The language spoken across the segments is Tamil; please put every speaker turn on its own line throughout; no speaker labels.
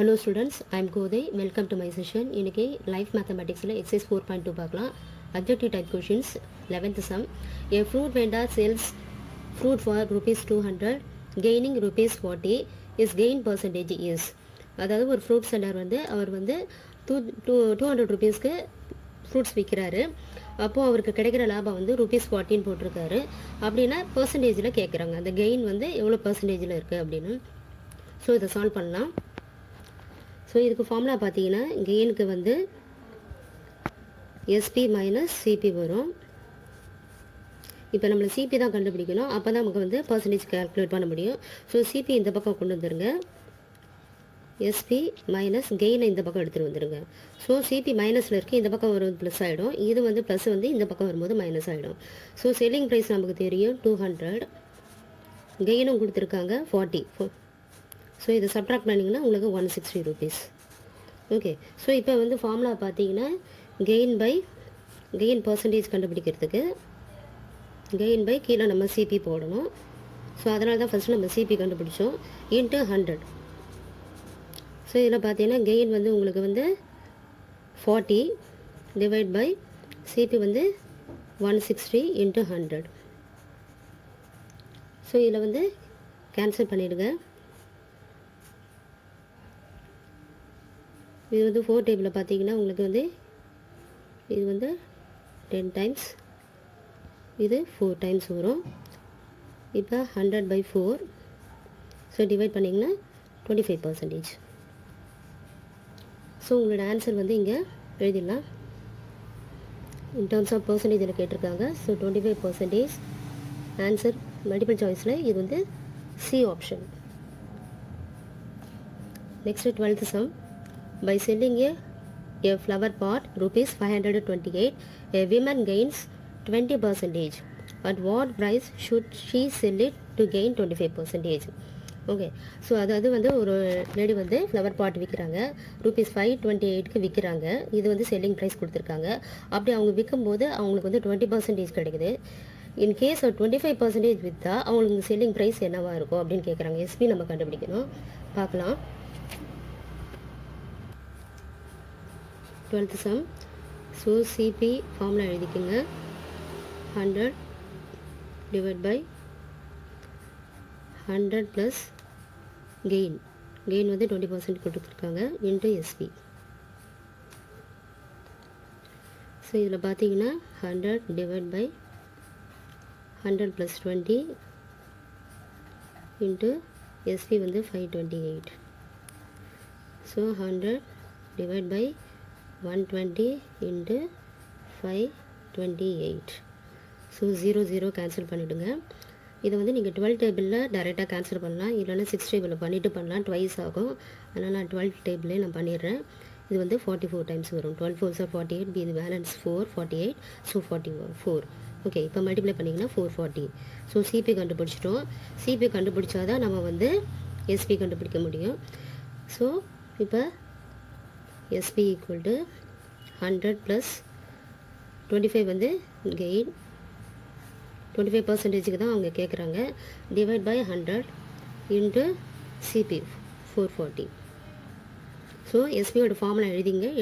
Hello students, I am Kodai. Welcome to my session. இன்னைக்கு லைஃப் மேத்தமெட்டிக்ஸில் எக்ஸைஸ் 4.2 பார்க்கலாம். Objective type questions 11th sum. A fruit vendor sells fruit for rupees 200, gaining rupees 40. His gain percentage is. அதாவது ஒரு ஃப்ரூட் செல்லர் அவர் 200 ருபீஸ்க்கு ஃப்ரூட்ஸ் விற்கிறாரு. அப்போது அவருக்கு கிடைக்கிற லாபம் rupees 14 போட்டிருக்காரு. அப்படின்னா பர்சன்டேஜில் கேட்குறாங்க. அந்த கெயின் எவ்வளோ பர்சன்டேஜில் இருக்குது அப்படின்னு. ஸோ இதை சால்வ் பண்ணலாம். ஸோ இதுக்கு ஃபார்முலா பார்த்தீங்கன்னா கெயினுக்கு எஸ்பி மைனஸ் சிபி வரும். இப்போ நம்மளை சிபி தான் கண்டுபிடிக்கணும். அப்போ தான் நமக்கு பர்சன்டேஜ் கால்குலேட் பண்ண முடியும். ஸோ சிபி இந்த பக்கம் கொண்டு வந்துடுங்க. எஸ்பி மைனஸ் கெயினை இந்த பக்கம் எடுத்துகிட்டு வந்துடுங்க. ஸோ சிபி மைனஸில் இருக்குது, இந்த பக்கம் வரும் ப்ளஸ் ஆகிடும். இது ப்ளஸ் இந்த பக்கம் வரும்போது மைனஸ் ஆகிடும். ஸோ செல்லிங் ப்ரைஸ் நமக்கு தெரியும் 200, கெயினும் கொடுத்துருக்காங்க 40. ஸோ இதை சப்ட்ராக்ட் பண்ணிங்கன்னா உங்களுக்கு 160 ருபீஸ். ஓகே, ஸோ இப்போ ஃபார்முலா பார்த்தீங்கன்னா கெயின் பர்சன்டேஜ் கண்டுபிடிக்கிறதுக்கு கெயின் பை கீழே நம்ம சிபி போடணும். ஸோ அதனால தான் ஃபஸ்ட்டு நம்ம சிபி கண்டுபிடிச்சோம் இன்ட்டு 100. ஸோ இதில் பார்த்தீங்கன்னா கெயின் உங்களுக்கு 40 divide by CP 160 into 100. So இதில் கேன்சல் பண்ணிவிடுங்க. இது 4 டேபிளில் பார்த்தீங்கன்னா உங்களுக்கு இது 10 டைம்ஸ், இது 4 டைம்ஸ் வரும். இப்போ 100/4. ஸோ டிவைட் பண்ணிங்கன்னா 25%. ஸோ உங்களோட ஆன்சர் இங்கே எழுதிடலாம். இன் டேர்ம்ஸ் ஆஃப் பர்சன்டேஜில் கேட்டிருக்காங்க. So 25% answer. மல்டிபிள் சாய்ஸில் இது C option. Next 12th sum. By selling a flower pot rupees 528, a woman gains 20%. At what price should she sell it to gain 25%? Okay, so அதாவது ஒரு லேடி ஃப்ளவர் பாட் விற்கிறாங்க, rupees 528க்கு விற்கிறாங்க. இது செல்லிங் ப்ரைஸ் கொடுத்துருக்காங்க. அப்படி அவங்க விற்கும்போது அவங்களுக்கு 20% கிடைக்குது. இன் கேஸ் 25% விற்றா அவங்களுக்கு செல்லிங் ப்ரைஸ் என்னவாக இருக்கும் அப்படின்னு கேட்குறாங்க. எஸ்பி நம்ம கண்டுபிடிக்கணும். பார்க்கலாம். 12th sum. So CP formula எழுதிக்கோங்க. 100 டிவைட் பை 100 ப்ளஸ் கெயின் 20% கொடுத்துருக்காங்க இன்ட்டு எஸ்பி. ஸோ இதில் பார்த்தீங்கன்னா 100 divide by 100 plus 20 into SP 528. So 100 divide by 120 into 528. So 0 cancel பண்ணிவிடுங்க. இதை நீங்கள் 12 டேபிளில் டைரெக்டாக கேன்சல் பண்ணலாம், இல்லைன்னா 6 டேபிளில் பண்ணிவிட்டு பண்ணலாம். ட்வைஸ் ஆகும். அதனால் நான் 12 டேபிளே நான் பண்ணிடுறேன். இது 44 டைம்ஸ் வரும். 12 4s are 48. இது பேலன்ஸ் 4 48. ஸோ 44. ஓகே, இப்போ மல்டிப்ளை பண்ணிங்கன்னா 440. ஸோ சிபி கண்டுபிடிச்சிட்டோம். சிபி கண்டுபிடிச்சா தான் நம்ம எஸ்பி கண்டுபிடிக்க முடியும். ஸோ இப்போ SP equal to 100 plus 25 gain 25%க்கு தான் அவங்க கேட்குறாங்க. Divide by 100 into CP 440. So எஸ்பியோட ஃபார்முலா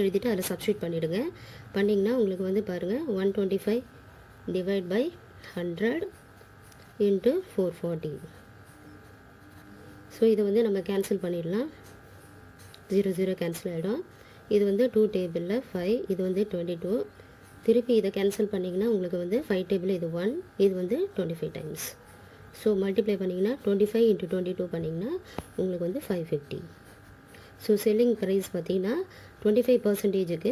எழுதிட்டு அதில் சப்ஸ்டியூட் பண்ணிவிடுங்க. பண்ணிங்கன்னா உங்களுக்கு பாருங்கள் 125 டிவைட் பை 100 இன்ட்டு 440. ஸோ இதை நம்ம கேன்சல் பண்ணிடலாம். 0 கேன்சல் ஆகிடும். இது 2 டேபிளில் 5, இது 22. திருப்பி இதை கேன்சல் பண்ணிங்கன்னா உங்களுக்கு 5 டேபிள் இது 1, இது 25 டைம்ஸ். ஸோ மல்டிப்ளை பண்ணிங்கன்னா 25 இன்ட்டு 22 பண்ணிங்கன்னா உங்களுக்கு 550. ஸோ செல்லிங் ப்ரைஸ் பார்த்தீங்கன்னா 25%க்கு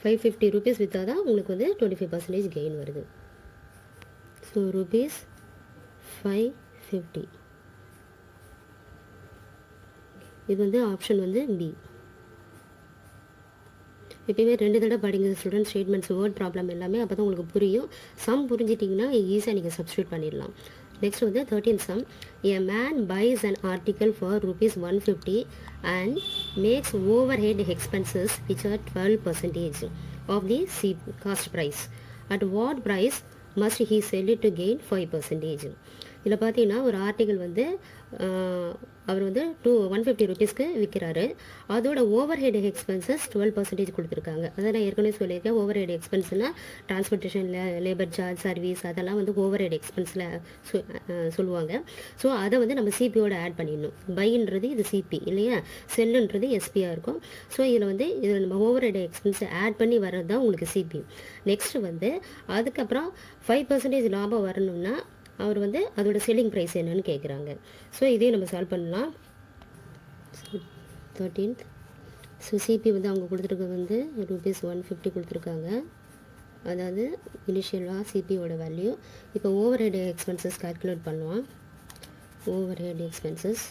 550 ருபீஸ் விற்றா தான் உங்களுக்கு 25% கெயின் வருது. So rupees 550. இது ஆப்ஷன் பி. எப்பயுமே 2 தடவை படிங்க ஸ்டூடெண்ட். ஸ்டேட்மெண்ட்ஸ், வேர்ட் ப்ராப்ளம் எல்லாமே அப்போ தான் உங்களுக்கு புரியும். சம் புரிஞ்சிட்டிங்கன்னா ஈஸியாக நீங்கள் சப்ஸ்டியூட் பண்ணிடலாம். Next 13th sum. A man buys an article for rupees 150 and makes overhead expenses which are 12% of the cost price. At what price must he sell it to gain 5%? இதில் பார்த்தீங்கன்னா ஒரு ஆர்டிகல் வந்து அவர் வந்து 150 ருபீஸ்க்கு விற்கிறாரு. அதோட ஓவர் ஹெட் எக்ஸ்பென்சஸ் 12% கொடுத்துருக்காங்க. அதான் நான் ஏற்கனவே சொல்லியிருக்கேன், ஓவர் ஹெட் எக்ஸ்பென்ஸ்னால் டிரான்ஸ்போர்ட்டேஷன், லேபர் சார்ஜ், சர்வீஸ் அதெல்லாம் வந்து ஓவர் ஹெட் எக்ஸ்பென்ஸில் சொல்லுவாங்க. ஸோ அதை வந்து நம்ம சிபியோட ஆட் பண்ணிடணும். பைன்றது இது சிபி இல்லையா, செல்லுன்றது எஸ்பியாக இருக்கும். ஸோ இதில் வந்து இதில் நம்ம ஓவர் ஹெட் எக்ஸ்பென்ஸை ஆட் பண்ணி வர்றது தான் உங்களுக்கு சிபி. நெக்ஸ்ட்டு வந்து அதுக்கப்புறம் 5% லாபம் வரணும்னா அவர் வந்து அதோட செல்லிங் ப்ரைஸ் என்னன்னு கேட்குறாங்க. ஸோ இதையும் நம்ம சால்வ் பண்ணலாம். 13th. ஸோ சிபி வந்து அவங்க கொடுத்துருக்க வந்து ₹150 கொடுத்துருக்காங்க. அதாவது இனிஷியலாக சிபியோட வேல்யூ. இப்போ ஓவர் ஹெட் எக்ஸ்பென்சஸ் கால்குலேட் பண்ணுவோம். Over head expenses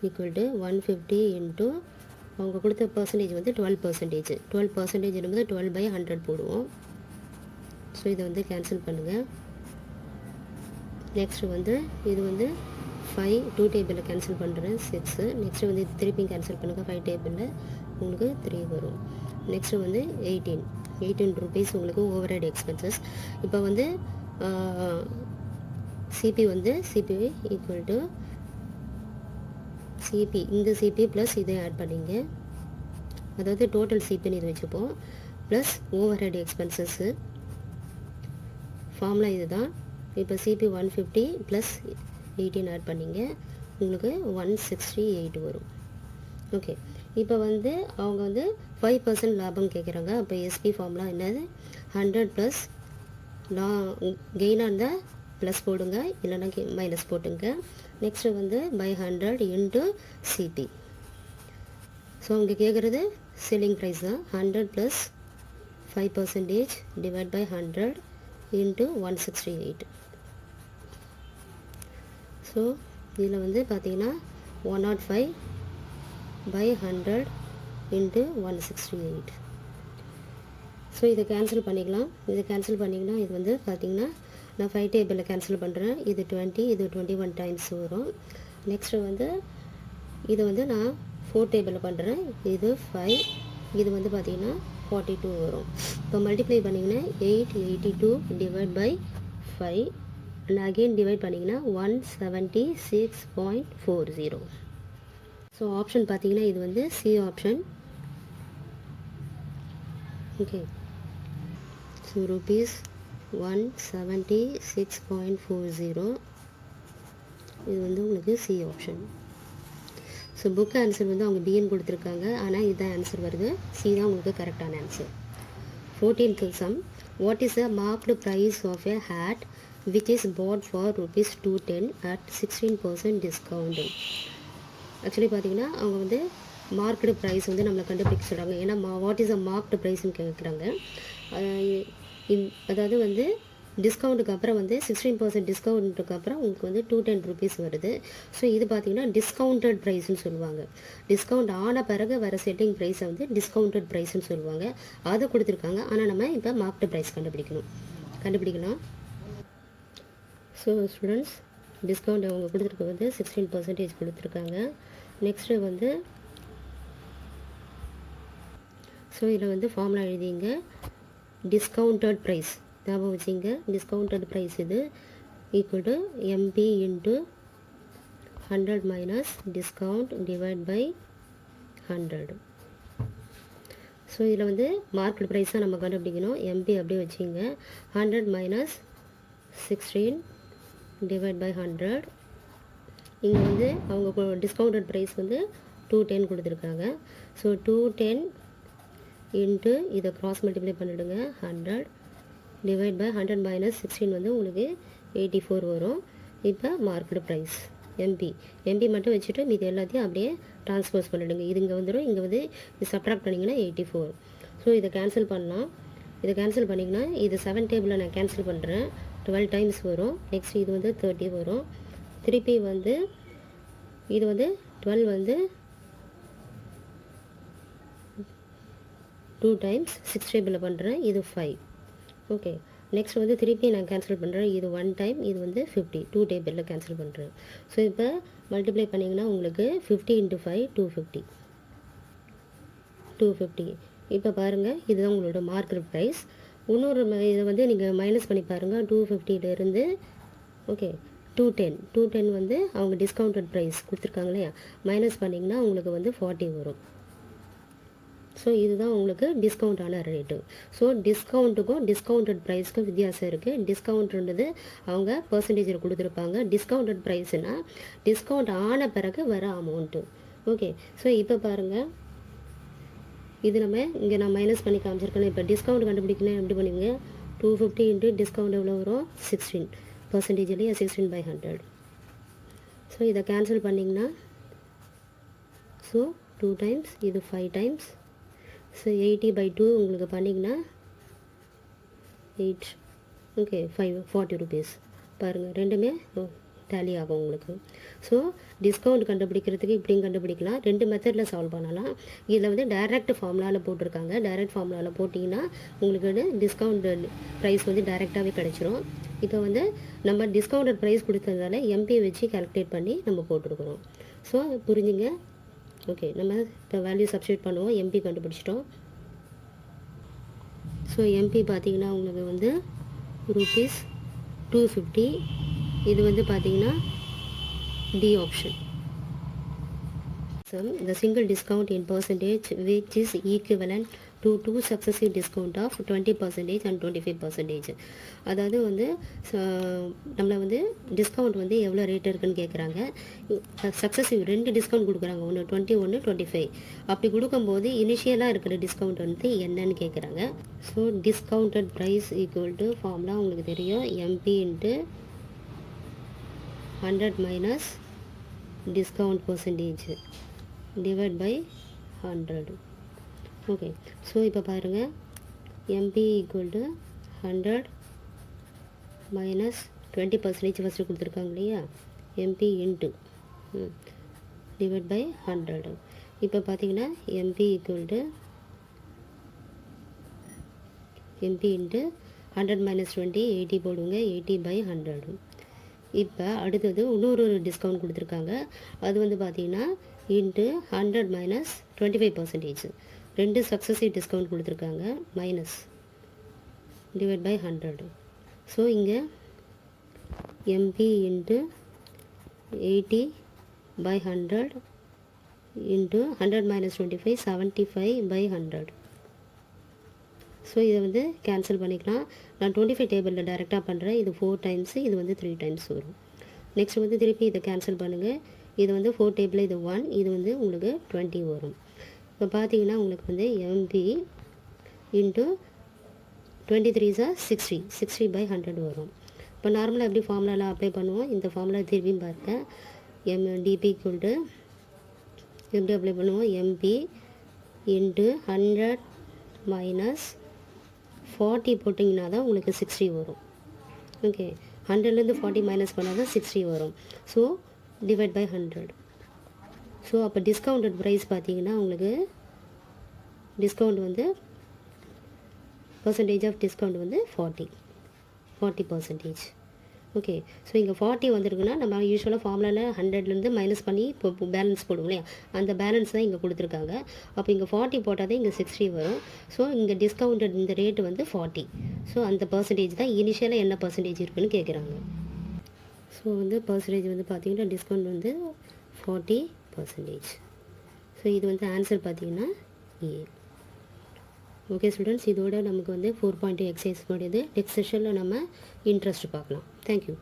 equal to 150 into அவங்க கொடுத்த பர்சன்டேஜ் வந்து 12%. 12% என்பது 12/100 போடுவோம். ஸோ இதை வந்து கேன்சல் பண்ணுங்கள். நெக்ஸ்ட் வந்து இது வந்து 5 2 டேபிளில் கேன்சல் பண்ணுறேன் 6. நெக்ஸ்ட்டு வந்து திருப்பியும் கேன்சல் பண்ணுங்கள். 5 டேபிளில் உங்களுக்கு 3 வரும். நெக்ஸ்ட்டு வந்து 18 ருபீஸ் உங்களுக்கு ஓவர் ஹெட் எக்ஸ்பென்சஸ். இப்போ வந்து சிபி வந்து சிபி ஈக்குவல் டு சிபி, இந்த சிபி ப்ளஸ் இதை ஆட் பண்ணிங்க. அதாவது டோட்டல் சிபின்னு இது வச்சுப்போம், plus over head expenses. Formula இது தான். இப்போ சிபி 150 ப்ளஸ் 18 ஆட் பண்ணிங்க, உங்களுக்கு 168 வரும். ஓகே, இப்போ வந்து அவங்க வந்து 5% லாபம் கேட்குறாங்க. அப்போ எஸ்பி ஃபார்முலா என்னது, 100 ப்ளஸ் கெயினாக இருந்தால் ப்ளஸ் போடுங்க, இல்லைன்னா மைனஸ் போட்டுங்க. நெக்ஸ்ட்டு வந்து பை 100 இன்ட்டு சிபி. ஸோ அவங்க கேட்குறது செல்லிங் ப்ரைஸ் தான். 100 plus 5% divide by 100 into 168. So இதில் வந்து பார்த்தீங்கன்னா 105/100 இன்ட்டு 168. ஸோ இதை கேன்சல் பண்ணிக்கலாம். இதை கேன்சல் பண்ணிங்கன்னா இது வந்து பார்த்திங்கன்னா நான் 5 டேபிளில் கேன்சல் பண்ணுறேன். இது 20, இது 21 டைம்ஸ் வரும். நெக்ஸ்ட்டு வந்து இது வந்து நான் 4 டேபிளில் பண்ணுறேன். இது 5, இது வந்து பார்த்திங்கன்னா 42 வரும். இப்போ மல்டிப்ளை பண்ணிங்கன்னா 882 divide by 5 and again divide பண்ணிங்கன்னா 176.40. ஸோ ஆப்ஷன் பார்த்தீங்கன்னா இது வந்து சி ஆப்ஷன். ஓகே, ஸோ ₹176.40 இது வந்து உங்களுக்கு C option. So book answer வந்து அவங்க பிஎன் கொடுத்துருக்காங்க, ஆனால் இதுதான் ஆன்சர் வருது. சி தான் உங்களுக்கு கரெக்டான answer. 14th sum. What is the marked price of a hat which is bought for ₹210 at 16% discount? Actually பார்த்தீங்கன்னா அவங்க வந்து மார்க்கெட் ப்ரைஸ் வந்து நம்மளை கண்டுபிடிக்க சொல்கிறாங்க. ஏன்னா வாட் இஸ் அ மார்க்டு ப்ரைஸ்ன்னு கேட்குறாங்க. அதாவது வந்து டிஸ்கவுண்ட்டுக்கு அப்புறம் வந்து 16% டிஸ்கவுண்ட்டுக்கு அப்புறம் உங்களுக்கு வந்து ₹210 வருது. ஸோ இது பார்த்தீங்கன்னா டிஸ்கவுண்டட் ப்ரைஸ்ன்னு சொல்லுவாங்க. டிஸ்கவுண்ட் ஆன பிறகு வர செல்லிங் ப்ரைஸை வந்து டிஸ்கவுண்டட் ப்ரைஸ்ன்னு சொல்லுவாங்க. அதை கொடுத்துருக்காங்க. ஆனால் நம்ம இப்போ மார்க்கெட் ப்ரைஸ் கண்டுபிடிக்கலாம். ஸோ ஸ்டூடெண்ட்ஸ், டிஸ்கவுண்ட் அவங்க கொடுத்துருக்க வந்து 16% கொடுத்துருக்காங்க. நெக்ஸ்ட்டு வந்து ஸோ இதில் வந்து ஃபார்முலா எழுதிங்க. டிஸ்கவுண்டட் ப்ரைஸ் ஞாபகம் வச்சுங்க. டிஸ்கவுண்டட் ப்ரைஸ் இது equal to MP into 100 minus discount divide by 100. So இதில் வந்து மார்க்கெட் ப்ரைஸ் தான் நம்ம கண்டுபிடிக்கணும். எம்பி அப்படியே வச்சுங்க. 100 மைனஸ் 16 டிவைட் பை 100. இங்கே வந்து அவங்க டிஸ்கவுண்டட் ப்ரைஸ் வந்து 210 கொடுத்துருக்காங்க. ஸோ 210 இன்ட்டு இதை க்ராஸ் மல்டிப்ளை பண்ணிவிடுங்க. 100 டிவைட் பை 100 மைனஸ் 16 வந்து உங்களுக்கு 84 வரும். இப்போ மார்க்கெட் ப்ரைஸ் எம்பி மட்டும் வச்சுட்டு மீது எல்லாத்தையும் அப்படியே ட்ரான்ஸ்போஸ் பண்ணிவிடுங்க. இது இங்கே வந்துடும். இங்கே வந்து இது சப்ட்ராக்ட் பண்ணிங்கன்னா 84. ஸோ இதை கேன்சல் பண்ணலாம். இதை கேன்சல் பண்ணிங்கன்னா இது 7 டேபிளில் நான் கேன்சல் பண்ணுறேன். 12 டைம்ஸ் வரும். நெக்ஸ்ட் இது வந்து 30 வரும். திருப்பி வந்து இது வந்து 12 வந்து 2 டைம்ஸ் 6 டேபிளில் பண்ணுறேன். இது 5. ஓகே, நெக்ஸ்ட் வந்து திருப்பி நான் கேன்சல் பண்ணுறேன். இது 1 டைம், இது வந்து 50 2 டேபிளில் கேன்சல் பண்ணுறேன். ஸோ இப்போ மல்டிப்ளை பண்ணிங்கன்னா உங்களுக்கு 50 × 5 250. இப்போ பாருங்கள், இதுதான் உங்களோட மார்க்கெட் ப்ரைஸ். இன்னொரு இதை வந்து நீங்கள் மைனஸ் பண்ணி பாருங்கள். 250 ஓகே 210 வந்து அவங்க டிஸ்கவுண்டட் ப்ரைஸ் கொடுத்துருக்காங்க இல்லையா, மைனஸ் பண்ணிங்கன்னா உங்களுக்கு வந்து 40 வரும். ஸோ இதுதான் உங்களுக்கு டிஸ்கவுண்டான ரேட்டு. ஸோ டிஸ்கவுண்ட்டுக்கும் டிஸ்கவுண்டட் ப்ரைஸ்க்கும் வித்தியாசம் இருக்குது. டிஸ்கவுண்ட்ன்றது அவங்க பர்சன்டேஜில் கொடுத்துருப்பாங்க. டிஸ்கவுண்டட் ப்ரைஸ்னால் டிஸ்கவுண்ட் ஆன பிறகு வர அமௌண்ட்டு. ஓகே, ஸோ இப்போ பாருங்கள், இது நம்ம இங்கே நான் மைனஸ் பண்ணி காமிச்சிருக்கேன். இப்போ டிஸ்கவுண்ட் கண்டுபிடிக்கணும் எப்படி பண்ணுவீங்க, 250 இன்ட்டு டிஸ்கவுண்ட் எவ்வளோ வரும், 16% இல்லையா, 16/100. ஸோ இதை கேன்சல் பண்ணிங்கன்னா ஸோ 2 டைம்ஸ், இது 5 டைம்ஸ். ஸோ 80/2 உங்களுக்கு பண்ணிங்கன்னா 8, ஓகே 40 ருபீஸ். பாருங்கள் ரெண்டுமே டேலி ஆகும் உங்களுக்கு. ஸோ டிஸ்கவுண்ட் கண்டுபிடிக்கிறதுக்கு இப்படியும் கண்டுபிடிக்கலாம், 2 மெத்தடில் சால்வ் பண்ணலாம். இதில் வந்து டைரக்ட் ஃபார்முலாவில் போட்டிருக்காங்க. டைரக்ட் ஃபார்முலாவில் போட்டிங்கன்னா உங்களுக்கு டிஸ்கவுண்ட் ப்ரைஸ் வந்து டைரெக்டாகவே கிடச்சிரும். இப்போ வந்து நம்ம டிஸ்கவுண்டட் ப்ரைஸ் கொடுத்ததால எம்பி வச்சு கால்குலேட் பண்ணி நம்ம போட்டிருக்கிறோம். ஸோ புரிஞ்சுங்க. ஓகே, நம்ம இப்போ வேல்யூ சப்ஸ்டியூட் பண்ணுவோம். எம்பி கண்டுபிடிச்சிட்டோம். ஸோ எம்பி பார்த்தீங்கன்னா உங்களுக்கு வந்து ₹250. இது வந்து பார்த்தீங்கன்னா D option. The single discount in percentage which is equivalent to 2 successive discount of 20% and 25%. அதாவது வந்து நம்மளை வந்து டிஸ்கவுண்ட் வந்து எவ்வளோ ரேட் இருக்குன்னு கேட்குறாங்க. சக்ஸஸிவ் 2 டிஸ்கவுண்ட் கொடுக்குறாங்க, ஒன்று 20, ஒன்று 25. அப்படி கொடுக்கும்போது இனிஷியலாக இருக்கிற டிஸ்கவுண்ட் வந்து என்னன்னு கேட்குறாங்க. So discounted price equal to formula உங்களுக்கு தெரியும், MP into 100 minus discount percentage divided by 100. Okay, so இப்போ பாருங்கள், MP equal to 100 minus 20% first கொடுத்துருக்காங்க இல்லையா, எம்பி இன்ட்டு டிவைட் பை 100. இப்போ பார்த்தீங்கன்னா MP equal to MP into 100 minus 20, 80 போடுங்க, 80/100. இப்போ அடுத்தது இன்னொரு டிஸ்கவுண்ட் கொடுத்துருக்காங்க. அது வந்து பார்த்தீங்கன்னா இன்ட்டு 100 minus 25%. 2 சக்ஸஸிவ் டிஸ்கவுண்ட் கொடுத்துருக்காங்க, மைனஸ் டிவைட் பை 100. ஸோ இங்கே MP into 80/100 into 100 minus 25, 75/100. So இதை வந்து கேன்சல் பண்ணிக்கலாம். நான் 25 டேபிளில் டைரெக்டாக பண்ணுறேன். இது 4 டைம்ஸு, இது வந்து 3 டைம்ஸ் வரும். நெக்ஸ்ட் வந்து திருப்பி இதை கேன்சல் பண்ணுங்கள். இது வந்து 4 டேபிளில் இது 1, இது வந்து உங்களுக்கு 20 வரும். இப்போ பார்த்தீங்கன்னா உங்களுக்கு வந்து எம்பி இன்ட்டு 23 60/100 வரும். இப்போ நார்மலாக எப்படி ஃபார்முலாலாம் அப்ளை பண்ணுவோம், இந்த ஃபார்முலா திரும்பியும் பாருங்கள். டிபி ஈக்குவல் எப்படி அப்ளை பண்ணுவோம், எம்பி இன்ட்டு 100 மைனஸ் 40 போட்டிங்கன்னா தான் உங்களுக்கு 60 வரும். ஓகே, 100லேருந்து 40 மைனஸ் பண்ணால் தான் 60 வரும். So divide by 100. ஸோ அப்போ டிஸ்கவுண்டட் ப்ரைஸ் பார்த்தீங்கன்னா உங்களுக்கு டிஸ்கவுண்ட் வந்து பர்சன்டேஜ் ஆஃப் டிஸ்கவுண்ட் வந்து 40%. ஓகே, ஸோ இங்கே 40 வந்துருக்குன்னா நம்ம யூஸ்வலாக ஃபார்முலாவில் 100லேருந்து மைனஸ் பண்ணி இப்போ பேலன்ஸ் போடுவோம் இல்லையா, அந்த பேலன்ஸ் தான் இங்கே கொடுத்துருக்காங்க. அப்போ இங்கே 40 போட்டால் தான் இங்கே 60 வரும். ஸோ இங்கே டிஸ்கவுண்டட் இந்த ரேட்டு வந்து 40. ஸோ அந்த பர்சன்டேஜ் தான் இனிஷியலாக என்ன பர்சன்டேஜ் இருக்குன்னு கேட்குறாங்க. ஸோ வந்து பர்சன்டேஜ் வந்து பார்த்திங்கன்னா டிஸ்கவுண்ட் வந்து 40%. ஸோ இது வந்து ஆன்சர் பார்த்திங்கன்னா ஏ. ஓகே ஸ்டூடெண்ட்ஸ், இதோட நமக்கு வந்து 4.2 எக்ஸசைஸ் முடியுது. நெக்ஸ்ட் செஷனில் நம்ம இன்ட்ரெஸ்ட் பார்க்கலாம். தேங்க்யூ.